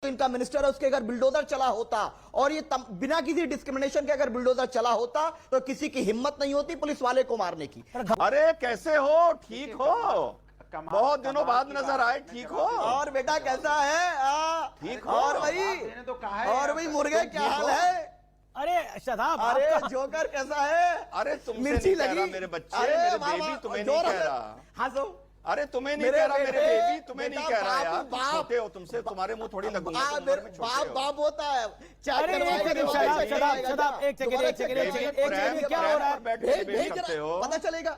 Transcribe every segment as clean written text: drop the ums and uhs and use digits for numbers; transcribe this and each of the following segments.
तो इनका मिनिस्टर है उसके घर बुलडोजर चला होता और ये बिना किसी डिस्क्रिमिनेशन के अगर बुलडोजर चला होता तो किसी की हिम्मत नहीं होती पुलिस वाले को मारने की। अरे कैसे हो? ठीक हो? बहुत दिनों बाद नजर आए। ठीक हो? और बेटा कैसा है? ठीक हो? और भाई मुर्गे क्या हाल है? अरे शदाब, अरे जोकर कैसा है? अरे तुमसे मिर्ची नहीं कह लगी? रहा मेरे बच्चे, अरे मेरे वाह, बेबी वाह, तुम्हें जोर नहीं कह से रहा। हंसो। अरे तुम्हें नहीं कह रहा मेरे बेटे, बेबी, तुम्हें नहीं बेटा, कह रहा यार। बाप, छोटे हो तुमसे, तुम्हारे मुंह थोड़ी लगूंगा। तुम उम्र में छोटे बाप हो। बाप होता है। अरे एक सेकंड शदाब, एक सेकंड, क्या हो रहा है? पता चलेगा।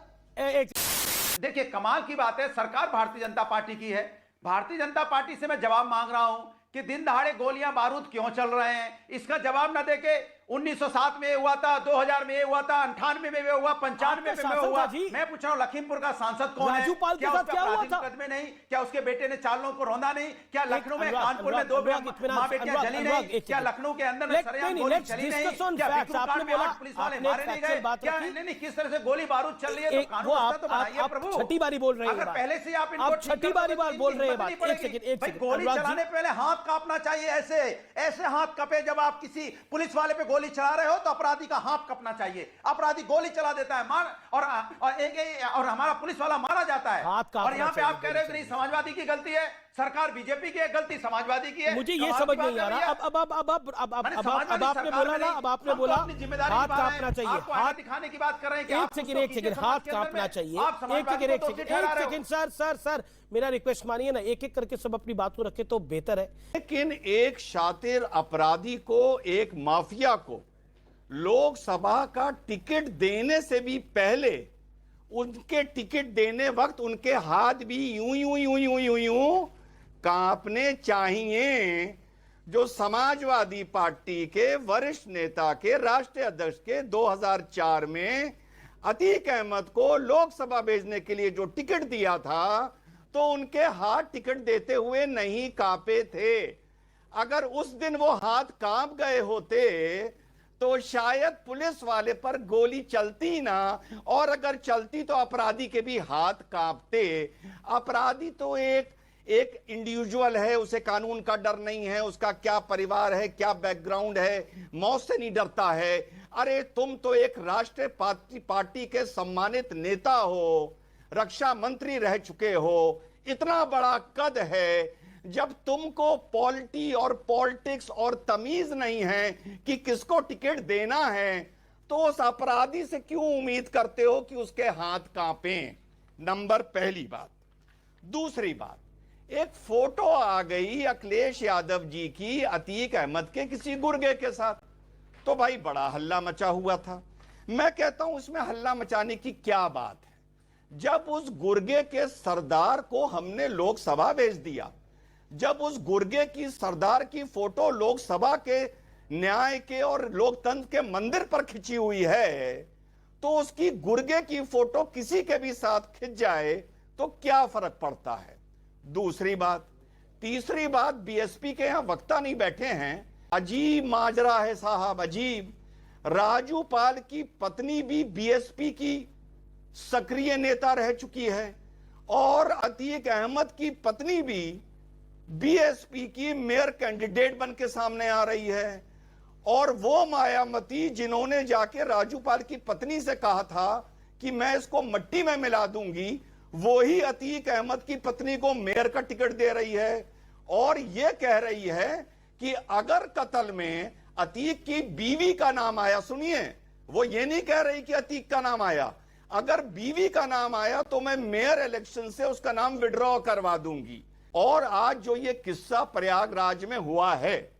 देखिए कमाल की बात है, सरकार भारतीय जनता पार्टी की है। भारतीय जनता पार्टी से मैं जवाब मांग रहा हूं कि दिन दहाड़े गोलियां बारूद क्यों चल रहे हैं, इसका जवाब न देके 1907 में हुआ था, 2000 में हुआ था, 98 में हुआ, 95 में हुआ। मैं पूछ रहा हूं लखीमपुर का सांसद कौन है? क्या उस पर आपराधिक मुकदमे नहीं? क्या उसके बेटे ने 4 लोगों को रौंदा नहीं? क्या लखनऊ में, कानपुर में 2 मां बेटियां जली नहीं? क्या लखनऊ के अंदर में सरेआम गोली चली नहीं? क्या विक्रूकांड में 8 पुलिस वाले मारे नहीं गए? क्या नहीं, किस तरह से गोली बारूद चल रही है? तो कानून व्यवस्था तो बनाइए प्रभु। छठी बारी बोल रहे हैं, अगर पहले से आप छठी बारी बोल रहे हैं बात। एक सेकंड, गोली चलाने पहले हाथ कांपना चाहिए। ऐसे हाथ कपे जब आप किसी पुलिस वाले पे गोली चला रहे हो तो अपराधी का हाथ कपना चाहिए। अपराधी गोली चला देता है और हमारा पुलिस वाला मारा जाता है। और यहाँ पे आप कह रहे हो कि नहीं समाजवादी की गलती है, सरकार बीजेपी की है, गलती समाजवादी की है। मुझे ये समझ नहीं आ रहा। अब आपने बोला ना, अब आपने बोला हाथ कांपना चाहिए, हाथ दिखाने की बात कर रहे हैं। एक सेकंड, हाथ कांपना चाहिए। एक सेकंड सर, मेरा रिक्वेस्ट मानिए ना, एक एक करके सब अपनी बात को रखे तो बेहतर है। लेकिन एक शातिर अपराधी को, एक माफिया को लोकसभा का टिकट देने से भी पहले, उनके टिकट देने वक्त उनके हाथ भी यूं कांपने चाहिए। जो समाजवादी पार्टी के वरिष्ठ नेता के, राष्ट्रीय अध्यक्ष के 2004 में अतीक अहमद को लोकसभा भेजने के लिए जो टिकट दिया था, तो उनके हाथ टिकट देते हुए नहीं कांपे थे। अगर उस दिन वो हाथ कांप गए होते तो शायद पुलिस वाले पर गोली चलती ना, और अगर चलती तो अपराधी के भी हाथ कांपते। अपराधी तो एक इंडिविजुअल है, उसे कानून का डर नहीं है, उसका क्या परिवार है, क्या बैकग्राउंड है, मौत से नहीं डरता है। अरे तुम तो एक राष्ट्रीय पार्टी के सम्मानित नेता हो, रक्षा मंत्री रह चुके हो, इतना बड़ा कद है। जब तुमको पॉलिटी और पॉलिटिक्स और तमीज नहीं है कि किसको टिकट देना है, तो उस अपराधी से क्यों उम्मीद करते हो कि उसके हाथ कांपें? नंबर पहली बात। दूसरी बात, एक फोटो आ गई अखिलेश यादव जी की अतीक अहमद के किसी गुर्गे के साथ, तो भाई बड़ा हल्ला मचा हुआ था। मैं कहता हूं इसमें हल्ला मचाने की क्या बात है? जब उस गुर्गे के सरदार को हमने लोकसभा भेज दिया, जब उस गुर्गे की सरदार की फोटो लोकसभा के न्याय के और लोकतंत्र के मंदिर पर खिंची हुई है, तो उसकी गुर्गे की फोटो किसी के भी साथ खिंच जाए तो क्या फर्क पड़ता है? दूसरी बात। तीसरी बात, बीएसपी के यहां वक्ता नहीं बैठे हैं, अजीब माजरा है साहब, अजीब। राजू पाल की पत्नी भी बीएसपी की सक्रिय नेता रह चुकी है और अतीक अहमद की पत्नी भी बीएसपी की मेयर कैंडिडेट बन के सामने आ रही है। और वो मायावती जिन्होंने जाके राजूपाल की पत्नी से कहा था कि मैं इसको मट्टी में मिला दूंगी, वो ही अतीक अहमद की पत्नी को मेयर का टिकट दे रही है और ये कह रही है कि अगर कत्ल में अतीक की बीवी का नाम आया, सुनिए, वो ये नहीं कह रही कि अतीक का नाम आया, अगर बीवी का नाम आया तो मैं मेयर इलेक्शन से उसका नाम विड्रॉ करवा दूंगी। और आज जो ये किस्सा प्रयागराज में हुआ है,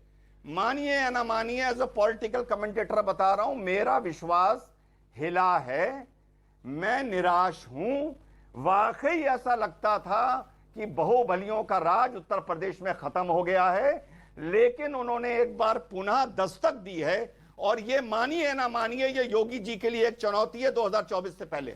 मानिए या ना मानिए, एज अ पॉलिटिकल कमेंटेटर बता रहा हूं, मेरा विश्वास हिला है, मैं निराश हूं। वाकई ऐसा लगता था कि बाहुबलियों का राज उत्तर प्रदेश में खत्म हो गया है, लेकिन उन्होंने एक बार पुनः दस्तक दी है। और ये मानिए ना मानिए, ये योगी जी के लिए एक चुनौती है 2024 से पहले।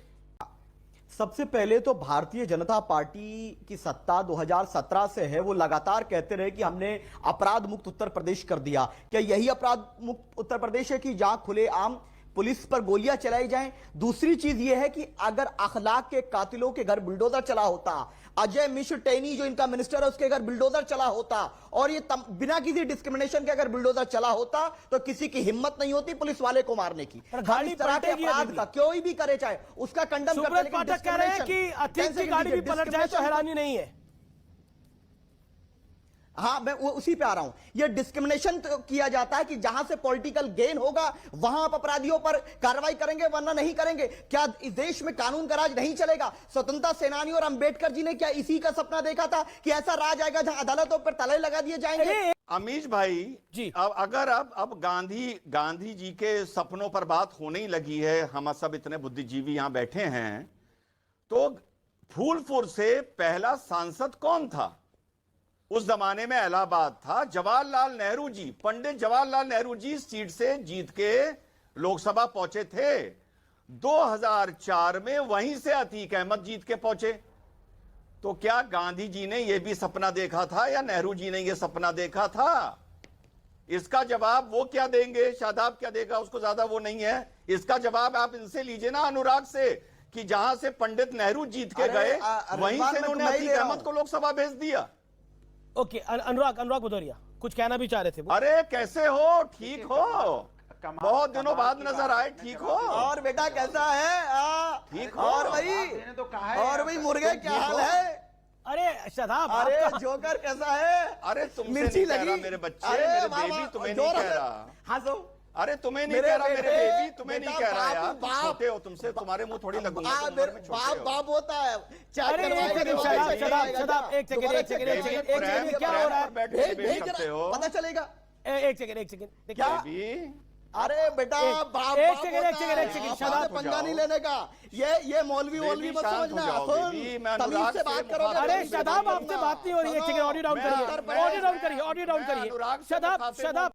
सबसे पहले तो भारतीय जनता पार्टी की सत्ता 2017 से है, वो लगातार कहते रहे कि हमने अपराध मुक्त उत्तर प्रदेश कर दिया। क्या यही अपराध मुक्त उत्तर प्रदेश है कि जहां खुलेआम पुलिस पर गोलियां चलाई जाएं? दूसरी चीज यह है कि अगर अखलाक के कातिलों के घर बुलडोजर चला होता, अजय मिश्र टेनी जो इनका मिनिस्टर है उसके अगर बुलडोजर चला होता और ये बिना किसी डिस्क्रिमिनेशन के अगर बुलडोजर चला होता तो किसी की हिम्मत नहीं होती पुलिस वाले को मारने की। पर गाड़ी हम इस तरह के पलटेगी अपराध अभी का कोई भी करे चाहे उसका कंडम करते हैं, सुब्रत लेकिन पाठक कह रहे हैं कि discrimination अतीत की कैसे गाड़ी भी कीजिए? पलट जाए तो Discrimination हैरानी नहीं है। हाँ, मैं वो उसी पे आ रहा हूं। ये डिस्क्रिमिनेशन तो किया जाता है कि जहां से पॉलिटिकल गेन होगा वहां आप अपराधियों पर कार्रवाई करेंगे वरना नहीं करेंगे। क्या इस देश में कानून का राज नहीं चलेगा? स्वतंत्रता सेनानी और अंबेडकर जी ने क्या इसी का सपना देखा था कि ऐसा राज आएगा जहां अदालतों पर ताले लगा दिए जाएंगे? अमीश भाई जी। अगर अब गांधी जी के सपनों पर बात होने ही लगी है, हम सब इतने बुद्धिजीवी यहां बैठे हैं, तो फूलपुर से पहला सांसद कौन था? उस जमाने में इलाहाबाद था, जवाहरलाल नेहरू जी। पंडित जवाहरलाल नेहरू जी सीट से जीत के लोकसभा पहुंचे थे। 2004 में वहीं से अतीक अहमद जीत के पहुंचे। तो क्या गांधी जी ने यह भी सपना देखा था या नेहरू जी ने यह सपना देखा था? इसका जवाब वो क्या देंगे, शादाब क्या देगा, उसको ज्यादा वो नहीं है। इसका जवाब आप इनसे लीजिए ना, अनुराग से, कि जहां से पंडित नेहरू जीत के गए वहीं से इन्होंने अतीक अहमद को लोकसभा भेज दिया। ओके, अनुराग भदौरिया कुछ कहना भी चाह रहे थे वो। अरे कैसे हो? ठीक हो? बहुत दिनों बाद नजर आए, ठीक हो? और बेटा कैसा है? ठीक हो? और भाई मैंने तो कहा है और भाई मुर्गे क्या हाल है? अरे शदाब, अरे आपका जोकर कैसा है? अरे तुमसे मिर्ची नहीं कह लगी रहा मेरे बच्चे, अरे मेरे वाह, बेबी वाह, तुम्हें जोर नहीं कह से रहा। हंसो। अरे तुम्हें नहीं मेरे कह रहा, मेरे बेटे, बेबी तुम्हें नहीं बेटा, कह रहा यार। बाप, तुम छोटे हो, तुमसे तुम्हारे मुंह थोड़ी लगूंगा, तुम उम्र में छोटे बाप हो। बाप होता है। चाय अरे करवाएगा, एक सेकंड, तो शदाब, ऐसे शदाब, नहीं शदाब, आएगा। एक सेकंड, दोबारा एक सेकंड, check एक सेकंड, करेंगे। एक सेकंड, क्या हो रहा है? बैठ के भेज डिबेट करते हो। पता चलेगा। एक सेकंड क्या? बेबी अरे बेटा बाप एक बाप सेकंड, होता एक सेकंड, है। एक सेकंड, आपस शदाब में हो पंगा जाओ। नहीं लेने का। ये मौलवी बेबी मत शांत हो समझना। जाओ, सुन, बेबी, मैं तमीज अनुराग से से बात करोगे। मुखातिब अरे नहीं शदाब, करना। आपसे बात नहीं हो रही है। एक सेकंड, ऑडियो डाउन मैं करिए, अनुराग से ऑडियो डाउन करिए, ऑडियो डाउन मैं करिए। अनुराग से शदाब, मुखातिब शदाब,